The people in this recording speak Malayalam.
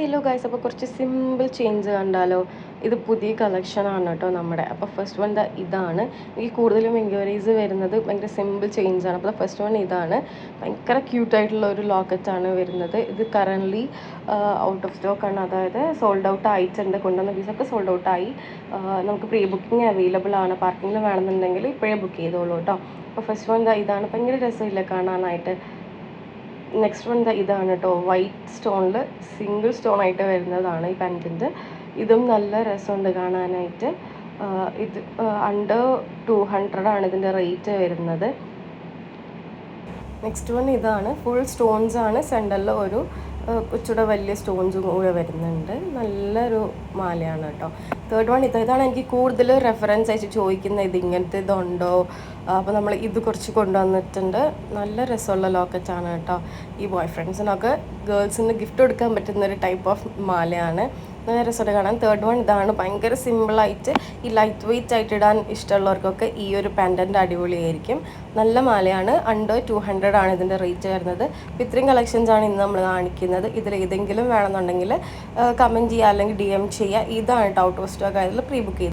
ഹലോ ഗൈസ്, അപ്പോൾ കുറച്ച് സിമ്പിൾ ചേഞ്ച് കണ്ടാലോ. ഇത് പുതിയ കളക്ഷനാണ് കേട്ടോ നമ്മുടെ. അപ്പോൾ ഫസ്റ്റ് വൺ ഇതാണ്. എനിക്ക് കൂടുതലും എൻക്വയറീസ് വരുന്നത് ഭയങ്കര സിമ്പിൾ ചേഞ്ചാണ്. അപ്പോൾ ഫസ്റ്റ് വൺ ഇതാണ്. ഭയങ്കര ക്യൂട്ടായിട്ടുള്ള ഒരു ലോക്കറ്റാണ് വരുന്നത്. ഇത് കറൻ്റ്ലി ഔട്ട് ഓഫ് സ്റ്റോക്ക് ആണ്, അതായത് സോൾഡ് ഔട്ട് ആയിട്ടുണ്ട്. കൊണ്ടുവന്ന പീസൊക്കെ സോൾഡ് ഔട്ട് ആയി. നമുക്ക് പ്രീ ബുക്കിംഗ് അവൈലബിൾ ആണ്. പാർക്കിങ്ങിൽ വേണമെന്നുണ്ടെങ്കിൽ ഇപ്പോഴേ ബുക്ക് ചെയ്തോളൂ കേട്ടോ. അപ്പോൾ ഫസ്റ്റ് വൺ ഇതാണ്. ഭയങ്കര രസമില്ല കാണാനായിട്ട്. നെക്സ്റ്റ് വൺ ഇതാണ് കേട്ടോ. വൈറ്റ് സ്റ്റോണിൽ സിംഗിൾ സ്റ്റോൺ ആയിട്ട് വരുന്നതാണ് ഈ പെൻഡൻറ്റ്. ഇതും നല്ല രസമുണ്ട് കാണാനായിട്ട്. ഇത് അണ്ടർ 200 ആണ് ഇതിൻ്റെ റേറ്റ് വരുന്നത്. നെക്സ്റ്റ് വൺ ഇതാണ്. ഫുൾ സ്റ്റോൺസ് ആണ്. സെൻറ്ററിൽ ഒരു കുറച്ചുകൂടെ വലിയ സ്റ്റോൺസും കൂടെ വരുന്നുണ്ട്. നല്ലൊരു മാലയാണ് കേട്ടോ. തേർഡ് വൺ ഇതാണ് എനിക്ക് കൂടുതൽ റെഫറൻസ് അയച്ച് ചോദിക്കുന്നത്. ഇത് ഇങ്ങനത്തെ ഇതുണ്ടോ? അപ്പോൾ നമ്മൾ ഇത് കുറച്ച് കൊണ്ടുവന്നിട്ടുണ്ട്. നല്ല രസമുള്ള ലോക്കറ്റാണ് കേട്ടോ. ഈ ബോയ് ഫ്രണ്ട്സിനൊക്കെ ഗേൾസിന് ഗിഫ്റ്റ് കൊടുക്കാൻ പറ്റുന്നൊരു ടൈപ്പ് ഓഫ് മാലയാണ്. നല്ല രസമായിട്ട് കാണാൻ. തേർഡ് വൺ ഇതാണ്. ഭയങ്കര സിമ്പിളായിട്ട് ഈ ലൈറ്റ് വെയ്റ്റ് ആയിട്ട് ഇടാൻ ഇഷ്ടമുള്ളവർക്കൊക്കെ ഈ ഒരു പെൻഡൻ്റ് അടിപൊളിയായിരിക്കും. നല്ല മാലയാണ്. അണ്ടർ 200 ആണ് ഇതിൻ്റെ റേറ്റ് വരുന്നത്. അപ്പോൾ ഇത്രയും കളക്ഷൻസാണ് ഇന്ന് നമ്മൾ കാണിക്കുന്നത്. ഇതിൽ ഏതെങ്കിലും വേണമെന്നുണ്ടെങ്കിൽ കമൻറ്റ് ചെയ്യുക അല്ലെങ്കിൽ DM ചെയ്യുക. ഇതാണ് ഔട്ട് ഓഫ് സ്റ്റോക്ക് ആയതിൽ പ്രീ ബുക്ക് ചെയ്ത്